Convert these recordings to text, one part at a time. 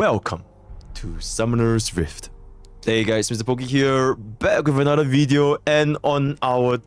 welcome to Summoner's Rift. Hey guys, MrPokke here, back with another video, and on our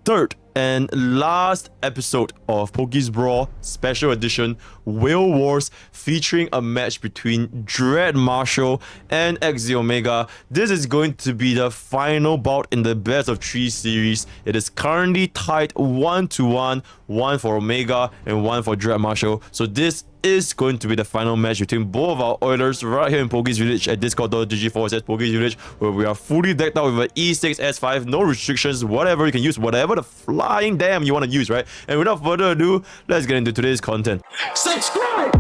third and last episode of Pokke's Brawl Special Edition Whale Wars, featuring a match between Dread Marshall and XZ Omega. This is going to be the final bout in the best of 3 series. It is currently tied 1-1, 1 for Omega and 1 for Dread Marshall. So this is going to be the final match between both of our Oilers right here in Pokke's Village at Discord.gg/Pokke's Village, where we are fully decked out with an E6 S5, no restrictions, whatever. You can use whatever the flying damn you want to use, right? And without further ado, let's get into today's content. Subscribe!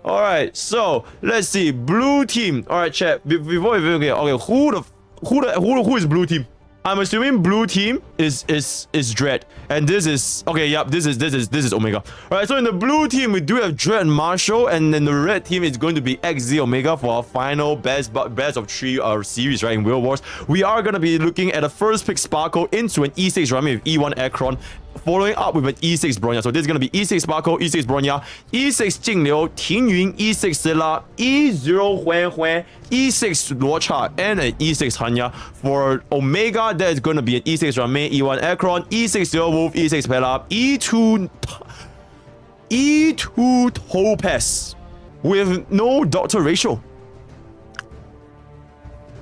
Alright, so let's see. Blue team. Alright, chat. Before we begin, okay, who is blue team? I'm assuming blue team is Dread, and this is okay. Yep, this is Omega. All right, so in the blue team we do have Dread Marshall, and then the red team is going to be XZ Omega for our final best of 3 series, right? In Whale Wars, we are gonna be looking at a first pick Sparkle into an E6 Rami with E1 Acheron, following up with an E6 Bronya. So this is going to be E6 Sparkle, E6 Bronya, E6 Jingliu, Tingyun, E6 Silla, E0 Huan, E6 Luocha, and an E6 Hanya. For Omega, that is going to be an E6 Rame, E1 Acheron, E6 Zero Wolf, E6 Pelap, E2 Topaz with no Doctor ratio.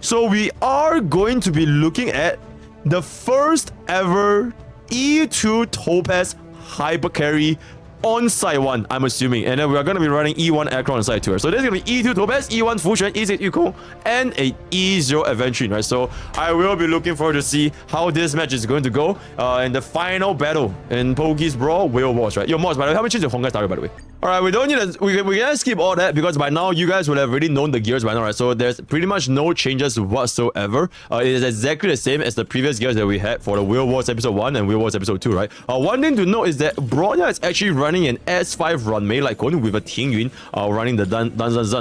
So we are going to be looking at the first ever E2 Topaz Hyper Carry on side 1, I'm assuming. And then we are going to be running E1 Acheron on side 2. So there's going to be E2 Topaz, E1 Fushuan, E6 Yuko, and a E0 Adventuring, right? So I will be looking forward to see how this match is going to go in the final battle in Pokke's Brawl Whale Wars, right? Yo, Mods, by the way, how much is your honkaistarrail, by the way? Alright, we don't need to, we can skip all that because by now you guys would have already known the gears by now, right? So there's pretty much no changes whatsoever. It is exactly the same as the previous gears that we had for the Whale Wars episode 1 and Whale Wars episode 2, right? One thing to note is that Bronya is actually running an S5 run melee icon with a Tingyun running the Duns,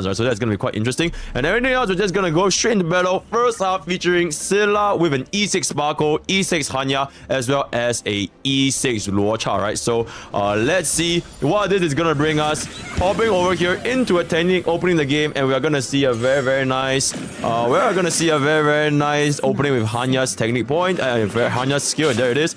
right? So that's gonna be quite interesting. And everything else, we're just gonna go straight into battle. First half featuring Silla with an E6 Sparkle, E6 Hanya, as well as a E6 Luocha, right? So let's see what this is gonna bring us. Popping over here into a technique, opening the game, and we are gonna see a very nice opening with Hanya's technique point and Hanya's skill, and there it is.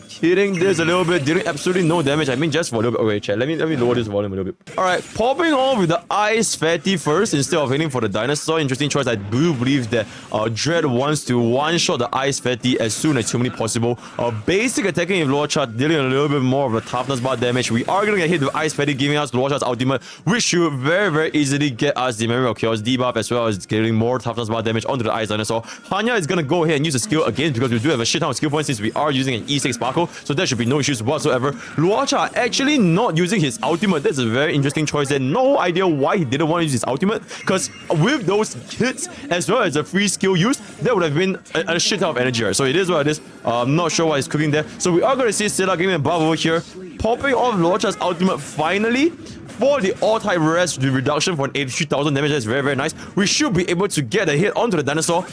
Hitting this a little bit, dealing absolutely no damage. I mean, just for a little bit. Okay, chat, let me lower this volume a little bit. Alright, popping on with the Ice Fatty first instead of hitting for the Dinosaur. Interesting choice. I do believe that Dread wants to one-shot the Ice Fatty as soon as humanly possible. Basic attacking with Luocha, dealing a little bit more of the toughness bar damage. We are gonna get hit with Ice Fatty, giving us Luocha's ultimate, which should very easily get us the Memory of Chaos debuff, as well as getting more toughness bar damage onto the Ice Dinosaur. Hanya is gonna go ahead and use the skill again because we do have a shit ton of skill points since we are using an E6 Sparkle, so there should be no issues whatsoever. Luocha actually not using his ultimate. That's a very interesting choice there. No idea why he didn't want to use his ultimate, because with those hits as well as a free skill use, that would have been a shit ton of energy, right? So it is what it is. I'm not sure why he's cooking there. So we are going to see Silla getting a buff over here, popping off Luocha's ultimate finally. For the all-type rest reduction for an 83,000 damage, that's very nice. We should be able to get a hit onto the Dinosaur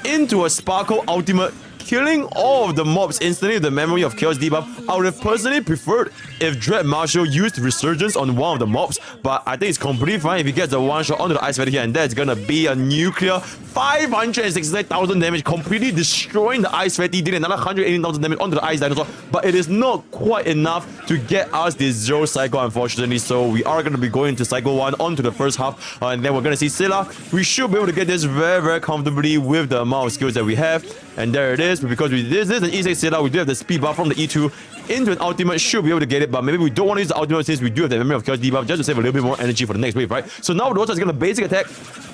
into a Sparkle ultimate, killing all of the mobs instantly with the Memory of Chaos debuff. I would have personally preferred if Dread Marshall used Resurgence on one of the mobs, but I think it's completely fine if he gets a one-shot onto the Ice Fatty here, and that's gonna be a nuclear 569,000 damage, completely destroying the Ice Fatty, dealing another 118,000 damage onto the Ice Dinosaur, but it is not quite enough to get us the 0 cycle, unfortunately. So we are gonna be going to cycle 1 onto the first half, and then we're gonna see Silla. We should be able to get this very comfortably with the amount of skills that we have, and there it is. Because this is an E6 Silla, we do have the speed buff from the E2 into an ultimate, should be able to get it, but maybe we don't want to use the ultimate since we do have the Memory of Chaos debuff just to save a little bit more energy for the next wave, right? So now Luocha is gonna basic attack.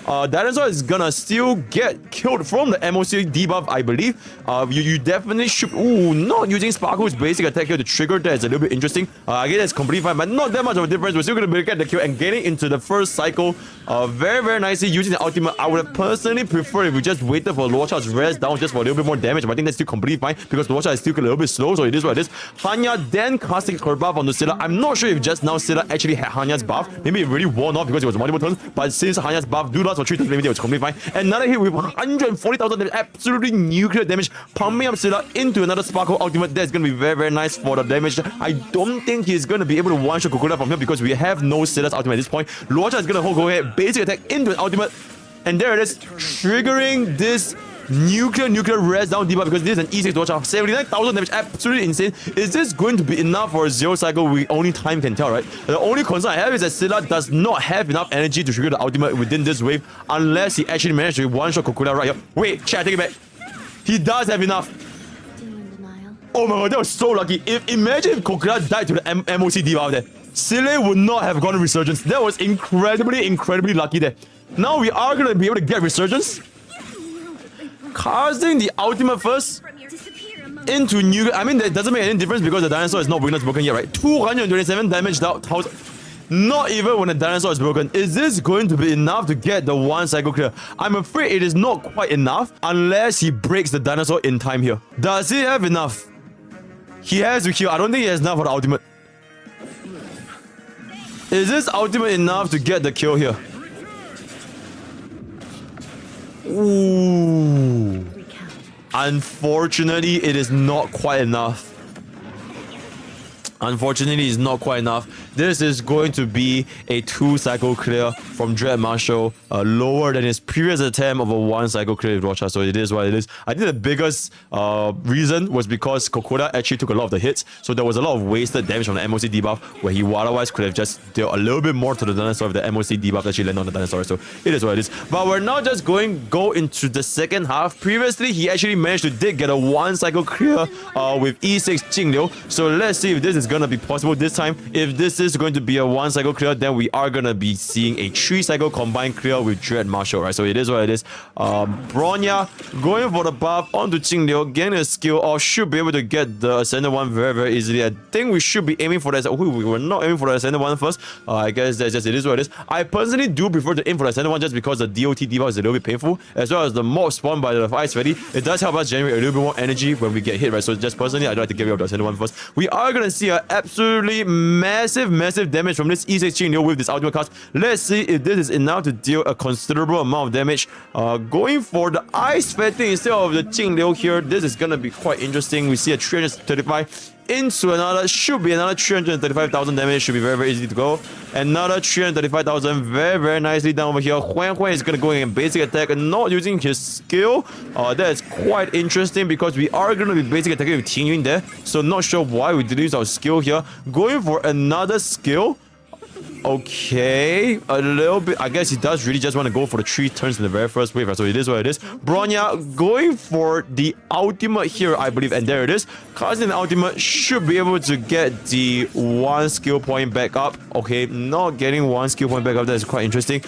Dinosaur is gonna still get killed from the MOC debuff, I believe. You definitely should. Ooh, not using Sparkle's basic attack here to trigger that is a little bit interesting. Again, that's completely fine, but not that much of a difference. We're still gonna get the kill and getting into the first cycle very nicely using the ultimate. I would have personally preferred if we just waited for Luocha's rest down just for a little little bit more damage, but I think that's still completely fine because Luocha is still a little bit slow, so it is what it is. Hanya then casting her buff onto Scylla. I'm not sure if just now Scylla actually had Hanya's buff. Maybe it really worn off because it was multiple turns, but since Hanya's buff do last for 3 turns, maybe it was completely fine. Another hit with 140,000 damage, absolutely nuclear damage, pumping up Scylla into another Sparkle ultimate. That's going to be very, very nice for the damage. I don't think he's going to be able to one-shot Kokura from here because we have no Scylla's ultimate at this point. Luocha is going to go ahead, basic attack into an ultimate, and there it is, triggering this nuclear res down debuff because this is an E6 Luocha. 79,000 damage, absolutely insane. Is this going to be enough for a zero cycle? Only time can tell, right? The only concern I have is that Scylla does not have enough energy to trigger the ultimate within this wave unless he actually managed to one-shot Kokura right here. Wait, chat, take it back. He does have enough. Oh my god, that was so lucky. Imagine if Kokura died to the MOC debuff there. Scylla would not have gone Resurgence. That was incredibly lucky there. Now we are going to be able to get Resurgence. Casting the ultimate first into new. I mean, that doesn't make any difference because the dinosaur is not broken yet, right? 227 damage down. Not even when the dinosaur is broken. Is this going to be enough to get the one cycle clear? I'm afraid it is not quite enough unless he breaks the dinosaur in time here. Does he have enough? He has to kill. I don't think he has enough for the ultimate. Is this ultimate enough to get the kill here? Ooh. Unfortunately, it is not quite enough. Unfortunately, it's not quite enough. This is going to be a 2-cycle clear from Dread Marshall, lower than his previous attempt of a 1-cycle clear with Rocha. So it is what it is. I think the biggest reason was because Kokura actually took a lot of the hits. So there was a lot of wasted damage from the MOC debuff where he otherwise could have just dealt a little bit more to the dinosaur if the MOC debuff actually landed on the dinosaur. So it is what it is. But we're now just go into the second half. Previously, he actually managed to get a 1-cycle clear with E6 Jingliu. So let's see if this is going to be possible this time. If this is going to be a 1-cycle clear, then we are going to be seeing a 3-cycle combined clear with Dread Marshall, right? So it is what it is. Bronya going for the buff onto Jingliu, getting a skill off, should be able to get the Ascended one very easily. I think we should be aiming for that. Oh, we were not aiming for the Ascended one first. I guess that's just it is what it is. I personally do prefer to aim for the Ascended one just because the DOT debuff is a little bit painful, as well as the mob spawned by the Ice Ready. It does help us generate a little bit more energy when we get hit, right? So just personally, I'd like to get rid of the Ascended one first. We are going to see an absolutely massive damage from this E6 Jingliu with this ultimate cast. Let's see if this is enough to deal a considerable amount of damage. Going for the Ice Fetting instead of the Jingliu here. This is going to be quite interesting. We see a 335 into another, should be another 335,000 damage, should be very easy to go. Another 335,000, very nicely down over here. Huan is going to go in basic attack and not using his skill. That is quite interesting because we are going to be basic attacking with Ting Yun there. So not sure why we did use our skill here. Going for another skill. Okay, a little bit. I guess he does really just want to go for the 3 turns in the very first wave, right? So it is what it is. Bronya going for the ultimate here, I believe, and there it is. Casting the ultimate should be able to get the 1 skill point back up. Okay, not getting 1 skill point back up. That is quite interesting.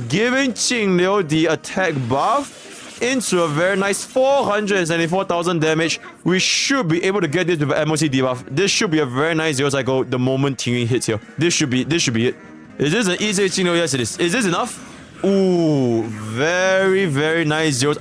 Giving Jingliu the attack buff into a very nice 474,000 damage. We should be able to get this with an MOC debuff. This should be a very nice 0-cycle the moment Ting Yun hits here. This should be it. Is this an easy Jingliu? Yes, it is. Is this enough? Ooh, very nice 0.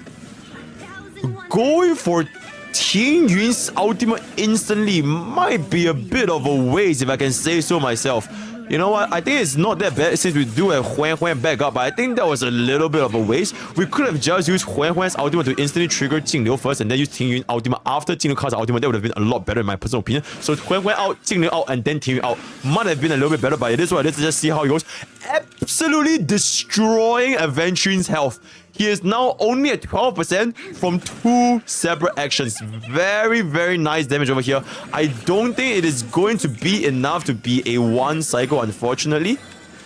Going for Ting Yun's ultimate instantly might be a bit of a waste if I can say so myself. You know what? I think it's not that bad since we do have Huan back up, but I think that was a little bit of a waste. We could have just used Huan's ultimate to instantly trigger Jingliu first and then use Ting Yun ultimate after Jingliu cast ultimate. That would have been a lot better in my personal opinion. So Huan out, Jingliu out, and then Ting Yun out might have been a little bit better, but it is what it is. Let's just see how it goes. Absolutely destroying Aventurin's health. He is now only at 12% from 2 separate actions. Very nice damage over here. I don't think it is going to be enough to be a 1-cycle, unfortunately.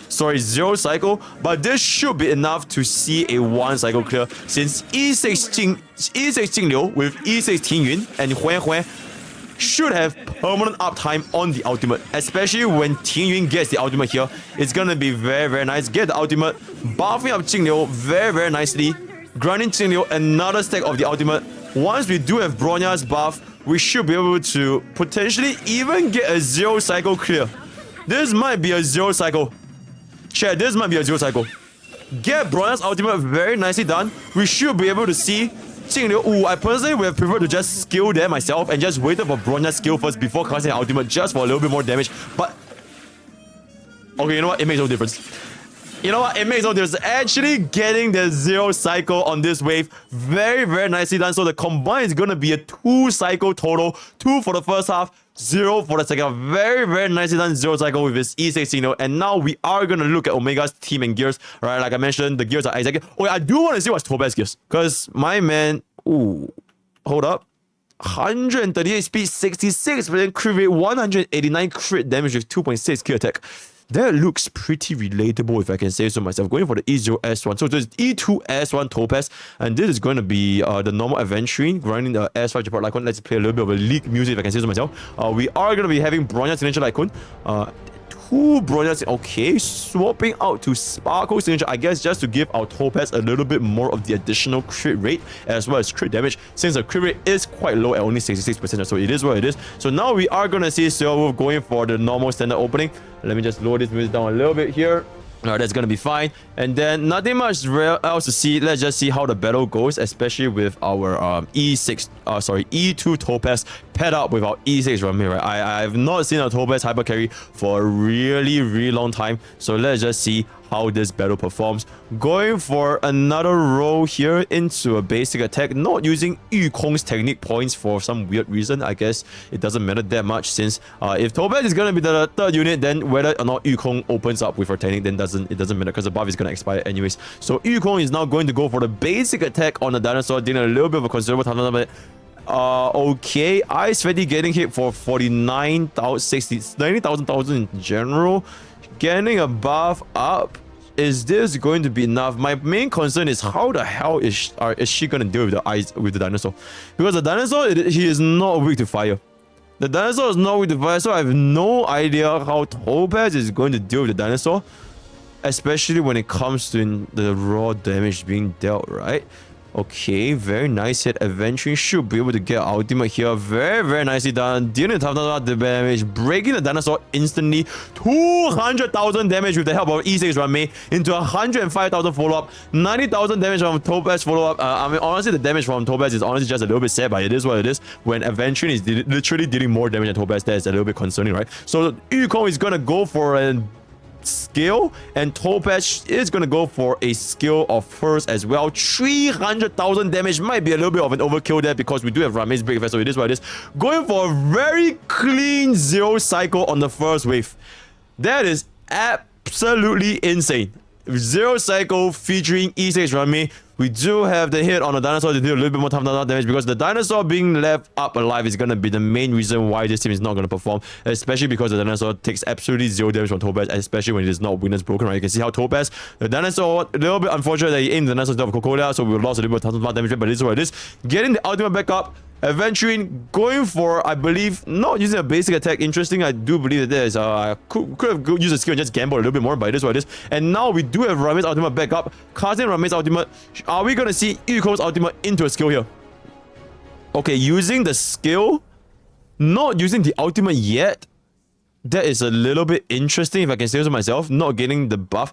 Sorry, 0-cycle. But this should be enough to see a 1-cycle clear. Since E6 Jingliu with E6 Ting Yun and Huan should have permanent uptime on the ultimate, especially when Ting Yun gets the ultimate here. It's gonna be very nice. Get the ultimate, buffing up Jingliu very nicely, grinding Jingliu another stack of the ultimate. Once we do have Bronya's buff, we should be able to potentially even get a 0-cycle clear. This might be a 0-cycle. Chat, this might be a 0-cycle. Get Bronya's ultimate very nicely done. We should be able to see Jingliu, ooh, I personally would have preferred to just skill there myself and just waited for Bronya's skill first before casting an ultimate just for a little bit more damage. But okay, you know what? It makes no difference. You know what? It makes no difference. Actually getting the 0 cycle on this wave, very, very nicely done. So the combine is going to be a 2 cycle total. 2 for the first half, 0 for the second half. Very, very nicely done 0 cycle with his E6 signal. And now we are going to look at Omega's team and gears. Right, like I mentioned, the gears are exactly... Oh, I do want to see what's TOPAZ gears. Because my man... Ooh, hold up. 138 speed, 66% crit rate, 189 crit damage with 2.6 kill attack. That looks pretty relatable, if I can say so myself. Going for the E0S1. So this is E2S1 TOPAZ. And this is going to be the normal aventurine, running the S5 Japan Lycon. Let's play a little bit of a leak music, if I can say so myself. We are going to be having Bronya's signature Lycon. 2 Bronya's. Okay, swapping out to Sparkle signature, I guess, just to give our TOPAZ a little bit more of the additional crit rate as well as crit damage, since the crit rate is quite low at only 66%. So it is what it is. So now we are going to see Silverwolf going for the normal standard opening. Let me just lower this music down a little bit here. That's gonna be fine. And then nothing much else to see. Let's just see how the battle goes, especially with our E2 TOPAZ paired up with our E6 Rami, right? I have not seen a TOPAZ hyper carry for a really, really long time. So let's just see how this battle performs. Going for another roll here into a basic attack, not using Yukong's technique points for some weird reason. I guess it doesn't matter that much, since if TOPAZ is gonna be the 3rd unit, then whether or not Yukong opens up with her technique, then it doesn't matter, because the buff is gonna expire anyways. So Yukong is now going to go for the basic attack on the dinosaur, dealing a little bit of a considerable time. Okay, Ice Fetty getting hit for 49,000, 90,000 in general. Getting a buff up. Is this going to be enough? My main concern is how the hell is she going to deal with the dinosaur? Because the dinosaur, he is not weak to fire. The dinosaur is not weak to fire, so I have no idea how TOPAZ is going to deal with the dinosaur. Especially when it comes to the raw damage being dealt, right? Okay, very nice hit. Aventurine should be able to get ultimate here. Very, very nicely done. Dealing tough damage, breaking the dinosaur instantly. 200,000 damage with the help of E6 Rame into 105,000 follow-up. 90,000 damage from TOPAZ follow-up. I mean, honestly, the damage from TOPAZ is honestly just a little bit sad, but it is what it is. When Aventurine is literally dealing more damage than TOPAZ, that is a little bit concerning, right? So Yukong is gonna go for an skill, and TOPAZ is going to go for a skill of hers as well. 300,000 damage might be a little bit of an overkill there, because we do have Rame's break effect, so it is what it is. Going for a very clean 0 cycle on the first wave. That is absolutely insane. 0 cycle featuring E6 Rami. We do have the hit on the dinosaur to do a little bit more damage, because the dinosaur being left up alive is going to be the main reason why this team is not going to perform, especially because the dinosaur takes absolutely 0 damage from TOPAZ, especially when it is not weakness broken, right? You can see how TOPAZ, the dinosaur, a little bit unfortunate that he aimed the dinosaur instead of Cocolia, so we lost a little bit of damage, but this is what it is. Getting the ultimate back up. Aventurine going for, I believe, not using a basic attack. Interesting, I do believe that there is could have used a skill and just gamble a little bit more, but it is what it is. And now we do have Rame's ultimate back up. Casting Rame's ultimate. Are we going to see Yukong's ultimate into a skill here? Okay, using the skill, not using the ultimate yet. That is a little bit interesting, if I can say so myself. Not getting the buff.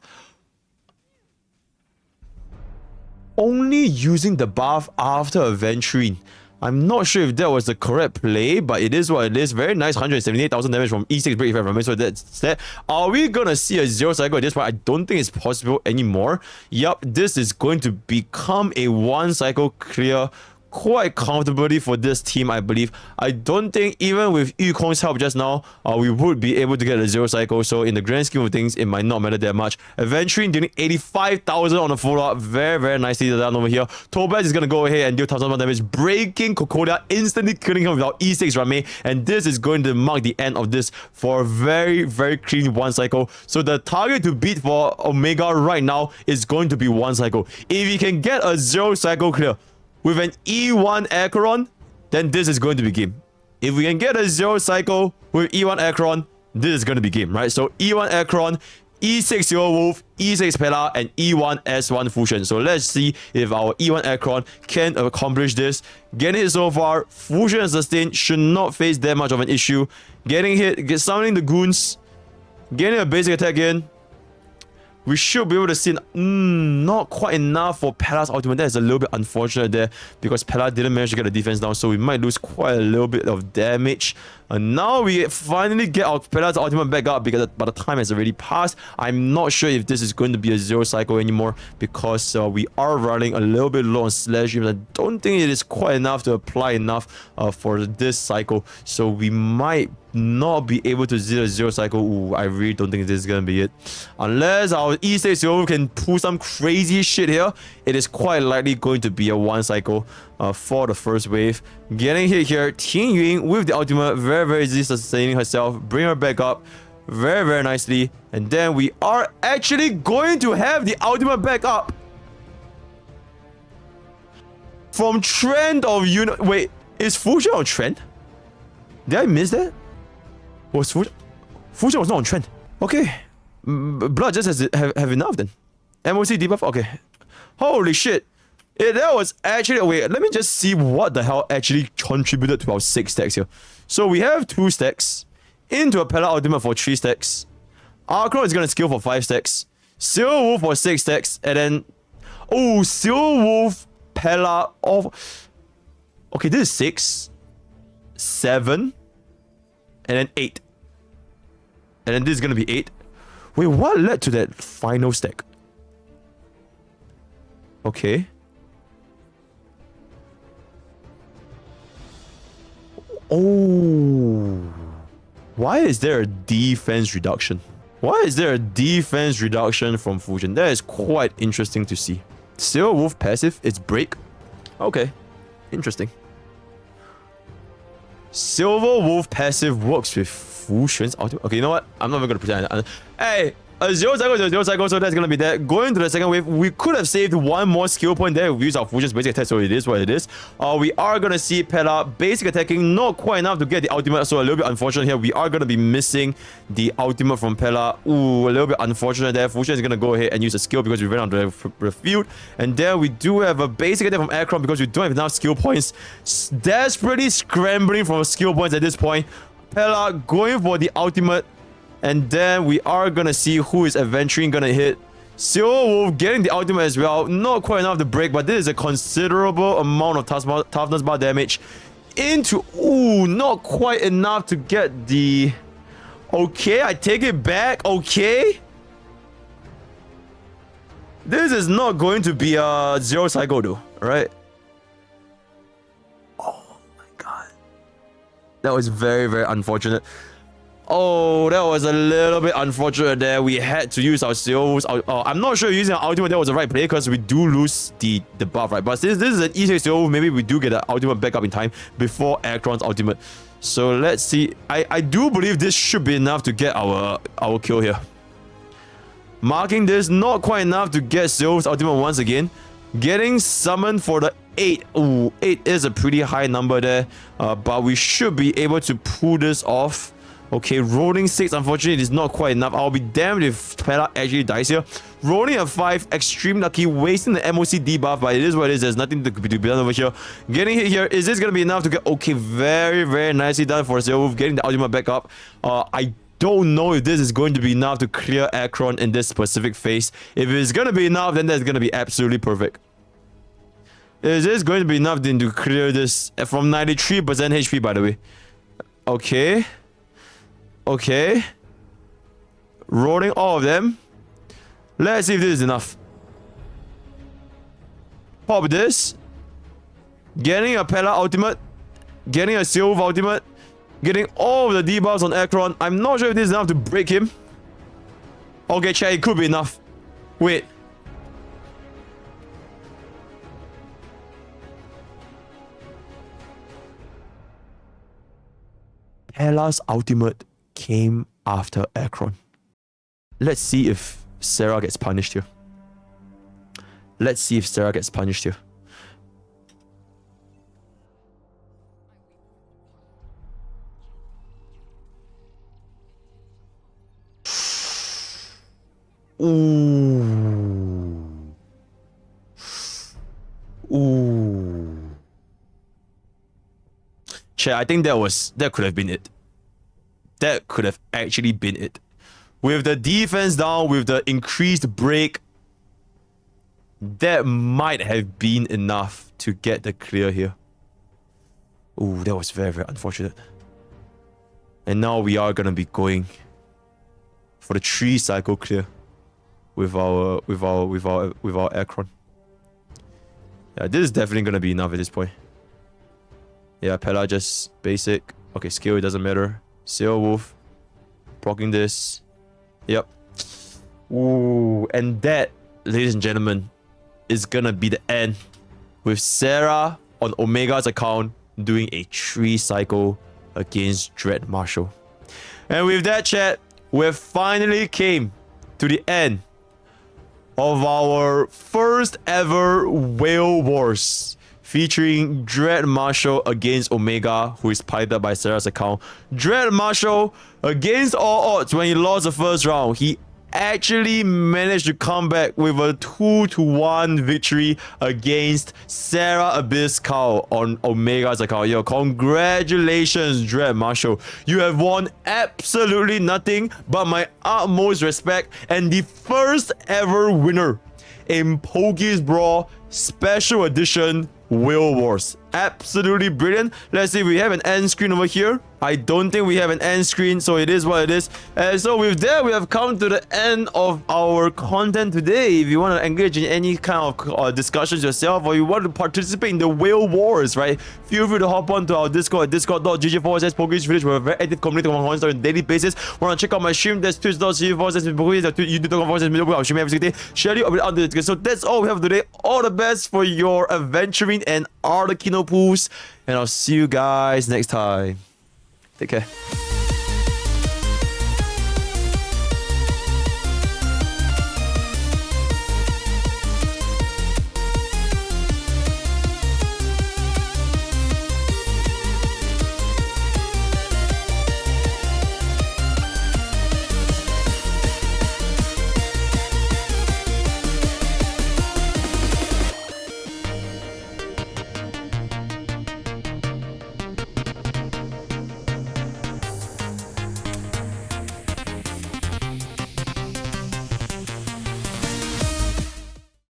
Only using the buff after Aventurine. I'm not sure if that was the correct play, but it is what it is. Very nice, 178,000 damage from E6 break, if I remember. So that's that. Are we gonna see a 0 cycle at this point? I don't think it's possible anymore. Yup, this is going to become a 1 cycle clear quite comfortably for this team, I believe. I don't think even with Yukong's help just now, we would be able to get a 0 cycle. So in the grand scheme of things, it might not matter that much. Aventurine doing 85,000 on the follow-up. Very, very nicely done over here. TOPAZ is going to go ahead and deal 1,000 damage, breaking Cocolia, instantly killing him without E6 Rame. And this is going to mark the end of this for a very, very clean 1 cycle. So the target to beat for Omega right now is going to be 1 cycle. If he can get a 0 cycle clear with an E1 acheron, then this is going to be game. If we can get a 0 cycle with E1 acheron, this is going to be game, right? So E1 acheron, E6 Silver Wolf, E6 Pela, and E1 S1 Fusion. So let's see if our E1 acheron can accomplish this. Getting hit so far, Fusion and Sustain should not face that much of an issue. Getting hit, summoning the goons, getting a basic attack in. We should be able to see... not quite enough for Pella's ultimate. That is a little bit unfortunate there because Pella didn't manage to get the defense down, so we might lose quite a little bit of damage. And now we finally get our Pella's ultimate back up because by the time has already passed. I'm not sure if this is going to be a 0 cycle anymore because we are running a little bit low on slash dreams. I don't think it is quite enough to apply enough for this cycle, so we might not be able to zero 0 cycle. Ooh, I really don't think this is gonna be it. Unless our E-State Silver can pull some crazy shit here, it is quite likely going to be a 1 cycle for the first wave. Getting hit here, Tian Yun with the ultimate, very easily sustaining herself, bring her back up very nicely, and then we are actually going to have the ultimate back up. From trend of wait, is Fusion on trend? Did I miss that? Was Fusion was not on trend. Okay. Blood just has have enough then. MOC debuff? Okay. Holy shit. That was actually... Wait, let me just see what the hell actually contributed to our 6 stacks here. So we have 2 stacks. Into a Pella ultimate for 3 stacks. Acheron is gonna skill for 5 stacks. Silver Wolf for 6 stacks. And then... Oh, Silver Wolf, Pella of... Okay, this is 6. 7. And then 8. And then this is gonna be 8. Wait, what led to that final stack? Okay. Oh. Why is there a defense reduction? Why is there a defense reduction from Fusion? That is quite interesting to see. Silver Wolf passive, it's break. Okay. Interesting. Silver Wolf passive works with Fusion's ultimate. Okay, you know what? I'm not even gonna pretend. Hey, a 0 cycle is a 0 cycle, so that's gonna be that. Going to the second wave, we could have saved 1 more skill point there. We use our Fusion's basic attack, so it is what it is. We are gonna see Pella basic attacking, not quite enough to get the ultimate, so a little bit unfortunate here. We are gonna be missing the ultimate from Pella. Ooh, a little bit unfortunate there. Fusion is gonna go ahead and use a skill because we ran out of the field. And then we do have a basic attack from Acheron because we don't have enough skill points. Desperately scrambling for skill points at this point. Pella going for the ultimate. And then we are gonna see who is eventually gonna hit. Silver Wolf getting the ultimate as well. Not quite enough to break, but this is a considerable amount of toughness bar damage. Into... Ooh, not quite enough to get the... Okay, I take it back. Okay. This is not going to be a 0 cycle though, right? Oh my god. That was very unfortunate. Oh, that was a little bit unfortunate there. We had to use our silvers. I'm not sure using our ultimate that was the right play because we do lose the buff, right? But since this is an easy silver, maybe we do get the ultimate back up in time before Acheron's ultimate. So let's see. I do believe this should be enough to get our kill here. Marking this, not quite enough to get Silver's ultimate once again. Getting summoned for the 8. Ooh, 8 is a pretty high number there. But we should be able to pull this off. Okay, rolling 6, unfortunately, is not quite enough. I'll be damned if Pella actually dies here. Rolling a 5, extreme lucky, wasting the MOC debuff, but it is what it is. There's nothing to be done over here. Getting hit here, is this going to be enough to get... Okay, very nicely done for Silverwolf, getting the ultimate back up. I don't know if this is going to be enough to clear Acheron in this specific phase. If it's going to be enough, then that's going to be absolutely perfect. Is this going to be enough then to clear this from 93% HP, by the way? Okay. Okay. Rolling all of them. Let's see if this is enough. Pop this. Getting a Pella ultimate. Getting a Silver ultimate. Getting all of the debuffs on Acheron. I'm not sure if this is enough to break him. Okay, chat, it could be enough. Wait. Pella's ultimate came after Acheron. Let's see if Sarah gets punished here. Let's see if Sarah gets punished here. Ooh. Ooh. Chat, I think that could have been it. That could have actually been it. with the defense down, with the increased break, that might have been enough to get the clear here. Ooh, that was very, very unfortunate. And now we are gonna be going for the 3 cycle clear with our acheron. Yeah, this is definitely gonna be enough at this point. Yeah, Pella just basic. Okay, skill, it doesn't matter. Sail Wolf. Procking this. Yep. Ooh, and that, ladies and gentlemen, is gonna be the end with Sarah on Omega's account doing a 3 cycle against Dread Marshall. And with that, chat, we finally came to the end of our first ever Whale Wars featuring Dread Marshall against Omega, who is piloted by Sarah's account. Dread Marshall, against all odds, when he lost the first round, he actually managed to come back with a 2-1 victory against Sarah Abyss Cow on Omega's account. Yo, congratulations, Dread Marshall. You have won absolutely nothing but my utmost respect and the first ever winner in Pokke's Brawl Special Edition Whale Wars. Absolutely brilliant. Let's see if we have an end screen over here. I don't think we have an end screen, so it is what it is. And so with that, we have come to the end of our content today. If you want to engage in any kind of discussions yourself, or you want to participate in the Whale Wars, right? Feel free to hop on to our Discord at discord.gg/Pokke's Village. We're a very active community on a daily basis. Want to check out my stream? That's twitch.tv/Pokke's, youtube.com/Pokke's. I'm streaming every single day. Share it out there. So that's all we have today. All the best for your adventuring and Arlecchino pools, and I'll see you guys next time. Take care.